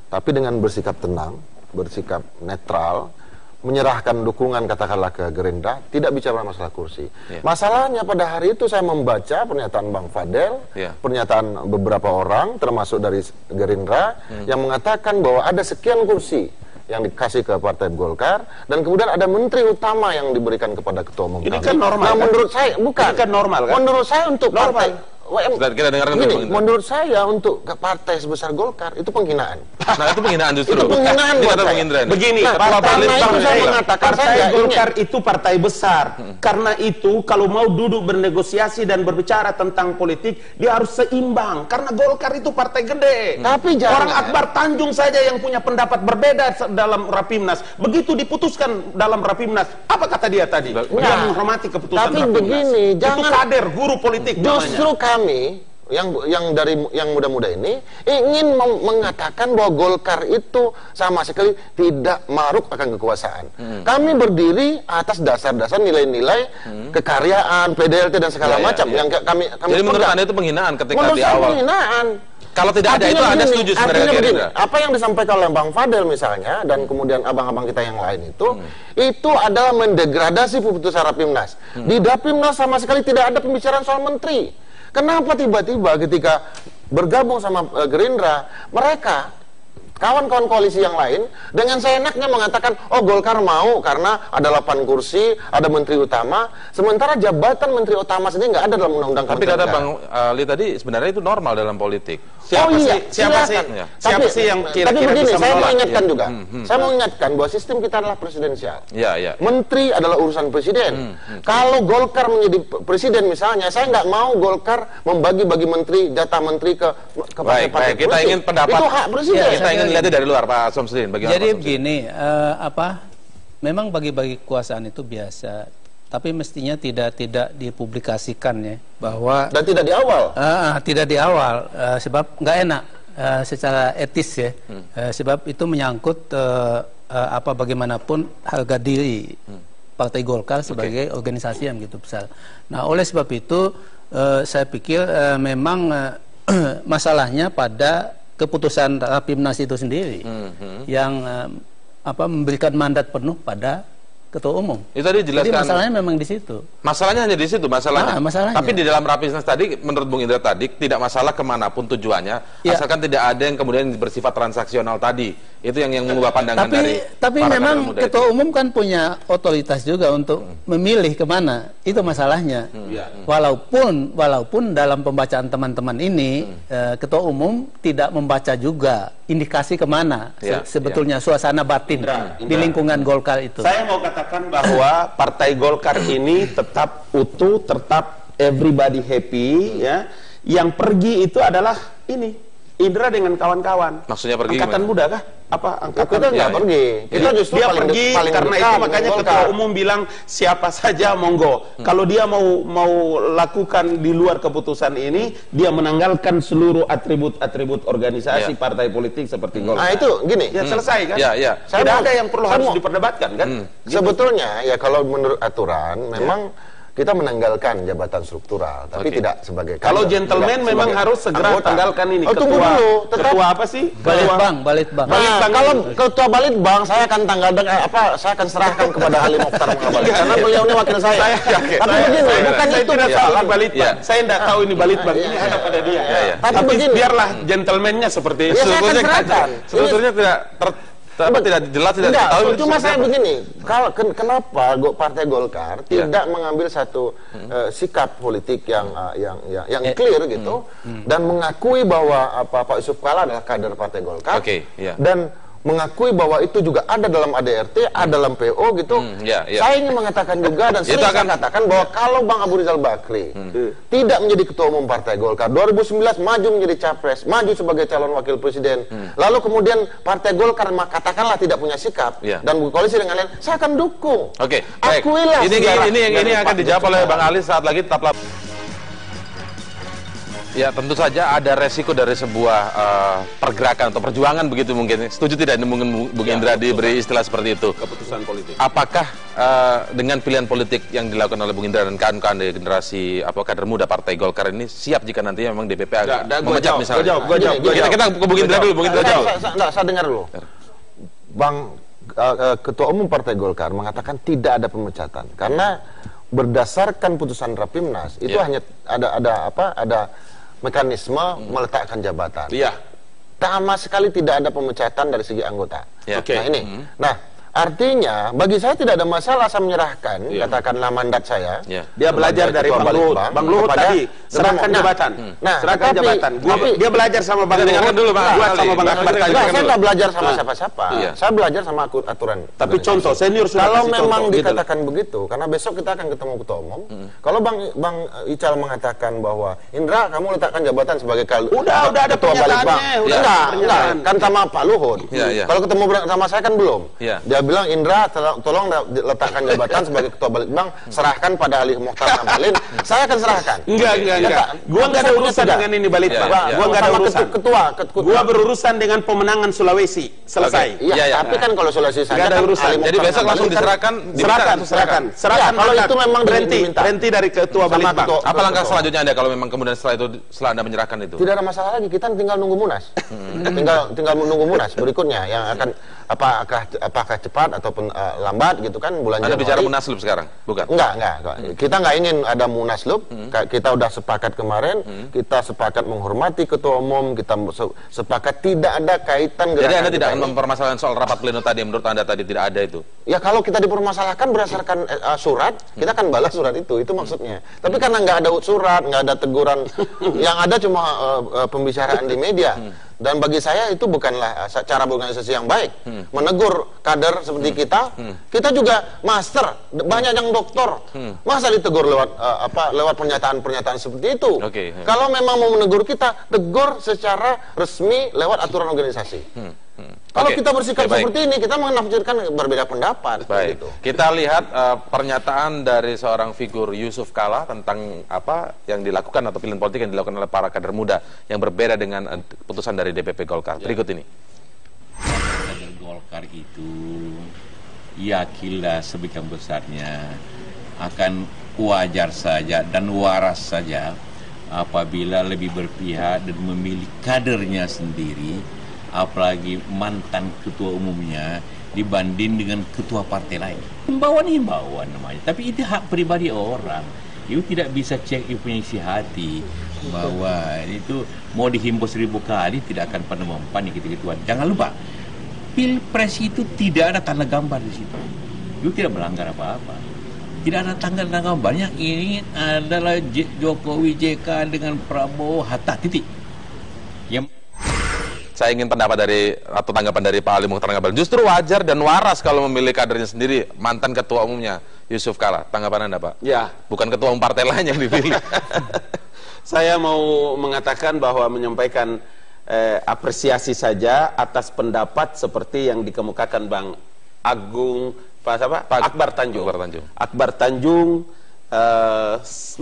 tapi dengan bersikap tenang, bersikap netral, menyerahkan dukungan katakanlah ke Gerindra, tidak bicara masalah kursi. Masalahnya pada hari itu saya membaca pernyataan Bang Fadel, pernyataan beberapa orang termasuk dari Gerindra yang mengatakan bahwa ada sekian kursi yang dikasih ke Partai Golkar dan kemudian ada menteri utama yang diberikan kepada ketua umum. Ini kan normal. Nah, menurut saya bukan. Ini kan normal kan? Menurut saya untuk partai kita dengarkan gini, menurut saya untuk partai sebesar Golkar itu penghinaan. Nah, itu penghinaan justru. Itu penghinaan buat saya. Begini, partai Golkar itu partai besar. Karena itu kalau mau duduk bernegosiasi dan berbicara tentang politik, dia harus seimbang. Karena Golkar itu partai gede. Tapi orang Akbar Tanjung saja yang punya pendapat berbeda dalam Rapimnas. Begitu diputuskan dalam Rapimnas, apa kata dia tadi? Dia menghormati keputusan Rapimnas. Tapi begini, jangan kader, guru politik. Justru kami yang muda-muda ini ingin mengatakan bahwa Golkar itu sama sekali tidak maruk akan kekuasaan. Kami berdiri atas dasar-dasar nilai-nilai kekaryaan, PDLT dan segala macam yang kami Jadi menurut Anda itu penghinaan ketika di awal? Penghinaan. Kalau tidak ada itu Anda setuju sebenarnya? Begini, apa yang disampaikan oleh Bang Fadel misalnya dan kemudian abang-abang kita yang lain itu adalah mendegradasi putusan Rapimnas. Di Rapimnas sama sekali tidak ada pembicaraan soal menteri. Kenapa tiba-tiba ketika bergabung sama Gerindra, mereka kawan-kawan koalisi yang lain dengan seenaknya mengatakan, oh Golkar mau karena ada 8 kursi, ada menteri utama, sementara jabatan menteri utama sendiri nggak ada dalam undang-undang. Tapi kata Bang Ali tadi sebenarnya itu normal dalam politik. Siapa sih yang kira-kira bisa menolak? Saya mau ingatkan juga. Saya mau ingatkan bahwa sistem kita adalah presidensial. Menteri adalah urusan presiden. Kalau Golkar menjadi presiden misalnya, saya nggak mau Golkar membagi-bagi menteri, jatah menteri ke partai-partai. Kita ingin pendapat. Itu hak presiden. Kita ingin lihatnya dari luar, Pak Somsudin. Jadi begini, memang bagi-bagi kekuasaan itu biasa. Tapi mestinya tidak dipublikasikan ya, bahwa dan tidak di awal. Tidak di awal, sebab nggak enak secara etis ya, sebab itu menyangkut bagaimanapun harga diri Partai Golkar sebagai organisasi yang begitu besar. Nah, oleh sebab itu saya pikir memang masalahnya pada keputusan Rapimnas itu sendiri yang memberikan mandat penuh pada Ketua Umum. Itu tadi jelaskan. Jadi masalahnya memang di situ. Masalahnya hanya di situ masalahnya. Masalahnya. Tapi di dalam Rapimnas tadi, menurut Bung Indra tadi, tidak masalah kemanapun tujuannya, asalkan tidak ada yang kemudian bersifat transaksional tadi. Itu yang mengubah pandangan dari. Tapi memang Ketua Umum kan punya otoritas juga untuk memilih kemana. Itu masalahnya. Walaupun dalam pembacaan teman-teman ini, Ketua Umum tidak membaca juga indikasi kemana sebetulnya suasana batin di lingkungan Golkar itu. Saya mau katakan bahwa Partai Golkar ini tetap utuh, tetap everybody happy, ya. Yang pergi itu adalah ini Indra dengan kawan-kawan. Maksudnya pergi angkatan gimana? muda kah? Apa angkatan? Kita nggak pergi. Kita justru dia paling pergi karena itu makanya Ketua Umum bilang siapa saja monggo. Kalau dia mau lakukan di luar keputusan ini, dia menanggalkan seluruh atribut-atribut organisasi partai politik seperti Golkar. Nah itu gini. Ya selesai kan? Tidak ada yang perlu harus diperdebatkan kan? Sebetulnya ya kalau menurut aturan memang kita menanggalkan jabatan struktural, tapi tidak sebagai kalau gentleman memang harus segera tanggalkan ini. Tunggu dulu. Ketua apa sih? Balitbang. Kalau ketua Balitbang saya akan saya akan serahkan kepada Ali Mokhtar Ngabalin karena beliau ini wakil saya. Tapi begini, bukan itu masalah Balitbang. Saya tidak tahu ini Balitbang. Ini ada pada dia. Tapi biarlah gentlemannya seperti itu. Saya akan serahkan. Sebetulnya tidak tidak jelas, tidak tahu. Cuma saya apa? begini, kenapa Partai Golkar tidak mengambil satu sikap politik yang clear gitu dan mengakui bahwa Pak Yusuf Kalla adalah kader Partai Golkar dan mengakui bahwa itu juga ada dalam ADRT, ada dalam PO gitu. Saya ingin mengatakan juga dan saya katakan bahwa kalau Bang Abu Rizal Bakri tidak menjadi ketua umum Partai Golkar, 2019 maju menjadi capres, maju sebagai calon wakil presiden, lalu kemudian Partai Golkar katakanlah tidak punya sikap dan berkoalisi dengan lain, saya akan dukung. Akuilah ini akan dijawab oleh Bang Ali saat lagi. Tetaplah. Ya, tentu saja ada resiko dari sebuah pergerakan atau perjuangan begitu mungkin. Setuju tidak mungkin Bung Indra diberi istilah seperti itu? Keputusan politik. Apakah dengan pilihan politik yang dilakukan oleh Bung Indra dan kawan-kawan dari generasi kader muda Partai Golkar ini siap jika nantinya memang DPP agak memecat misalnya? Kita ke Bung Indra dulu, Bung Indra jawab. Saya dengar dulu. Bang Ketua Umum Partai Golkar mengatakan tidak ada pemecatan karena berdasarkan putusan Rapimnas itu hanya ada mekanisme meletakkan jabatan. Sama sekali tidak ada pemecatan dari segi anggota. Nah ini, artinya bagi saya tidak ada masalah saya menyerahkan katakanlah mandat saya. Dia belajar dari Bang Luhut tadi, serahkan jabatan. Serahkan jabatan. Dia belajar sama Bang Luhut dulu, saya tidak belajar sama siapa-siapa. Saya belajar sama aturan. Tapi contoh senior sudah kalau memang dikatakan begitu, karena besok kita akan ketemu ketua umum. Kalau Bang Ical mengatakan bahwa Indra kamu letakkan jabatan sebagai udah ada ketua Balitbang. Enggak, kan sama Pak Luhut. Kalau ketemu sama saya kan belum. Dia bilang Indra tolong letakkan jabatan sebagai ketua Balitbang, serahkan pada Ali Mokhtar Ngabalin. Saya akan serahkan. Enggak. Gua enggak ada urusan dengan ini Balitbang. Gua enggak ada urusan. Gua berurusan dengan pemenangan Sulawesi. Selesai. Tapi kan kalau Sulawesi saja ada urusan. Jadi besok langsung diserahkan. Serahkan. Kalau itu memang berhenti dari ketua Balitbang. Apa langkah selanjutnya Anda kalau memang kemudian setelah Anda menyerahkan itu? Tidak ada masalah lagi. Kita tinggal nunggu Munas. tinggal menunggu Munas berikutnya yang akan apakah cepat ataupun lambat gitu kan bulan Januari. Anda bicara Munaslup sekarang, bukan? Enggak. Kita nggak ingin ada Munaslup. Kita udah sepakat kemarin. Kita sepakat menghormati ketua umum. Kita sepakat tidak ada kaitan. Jadi Anda tidak akan mempermasalahkan soal rapat pleno tadi yang menurut Anda tadi tidak ada itu? Ya kalau kita dipermasalahkan berdasarkan surat, kita akan balas surat itu maksudnya. Tapi karena nggak ada surat, nggak ada teguran, yang ada cuma pembicaraan di media. Dan bagi saya itu bukanlah cara berorganisasi yang baik. Menegur kader seperti kita juga master, banyak yang doktor. Masa ditegur lewat pernyataan-pernyataan seperti itu? Kalau memang mau menegur kita, tegur secara resmi lewat aturan organisasi. Kalau kita bersikap seperti ini, kita menafsirkan berbeda pendapat. Baik. Gitu. Kita lihat pernyataan dari seorang figur Yusuf Kalla tentang apa yang dilakukan atau pilihan politik yang dilakukan oleh para kader muda yang berbeda dengan putusan dari DPP Golkar. Berikut ini. Kader Golkar itu yakinlah sebagian besarnya akan wajar saja dan waras saja apabila lebih berpihak dan memilih kadernya sendiri, apalagi mantan ketua umumnya dibanding dengan ketua partai lain. Himbauan namanya, tapi itu hak pribadi orang. You tidak bisa cek you punya isi hati bahwa itu mau dihimbau 1000 kali tidak akan pernah mempan gitu-gituan. Jangan lupa, Pilpres itu tidak ada tanda gambar di situ. You tidak melanggar apa-apa. Tidak ada tanda gambar. Yang ini adalah Jokowi JK dengan Prabowo Hatta titik. Yang saya ingin pendapat dari atau tanggapan dari Pak Ali Mokhtar Ngabalin. Justru wajar dan waras kalau memilih kadernya sendiri, mantan ketua umumnya Yusuf Kalla. Tanggapan Anda, Pak? Ya. Bukan ketua umum partai lain yang dipilih. Saya mau mengatakan bahwa menyampaikan apresiasi saja atas pendapat seperti yang dikemukakan Bang Akbar Tanjung. Akbar Tanjung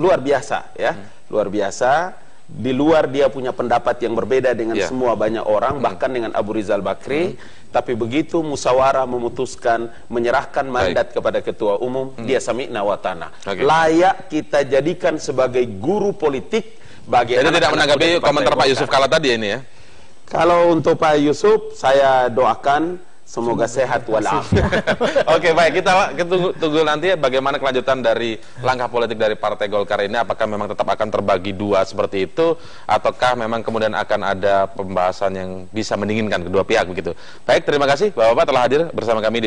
luar biasa ya, luar biasa. Di luar dia punya pendapat yang berbeda dengan semua banyak orang, bahkan dengan Abu Rizal Bakri, tapi begitu musyawarah memutuskan menyerahkan mandat kepada ketua umum, dia sami'na wa ta'na. Layak kita jadikan sebagai guru politik bagi Jadi tidak menanggapi komentar Pak Yusuf Kalla tadi ini ya? Kalau untuk Pak Yusuf, saya doakan Semoga sehat walafiat. Oke, baik, kita tunggu nanti bagaimana kelanjutan dari langkah politik dari Partai Golkar ini. Apakah memang tetap akan terbagi dua seperti itu, ataukah memang kemudian akan ada pembahasan yang bisa mendinginkan kedua pihak begitu. Baik, terima kasih Bapak-bapak telah hadir bersama kami di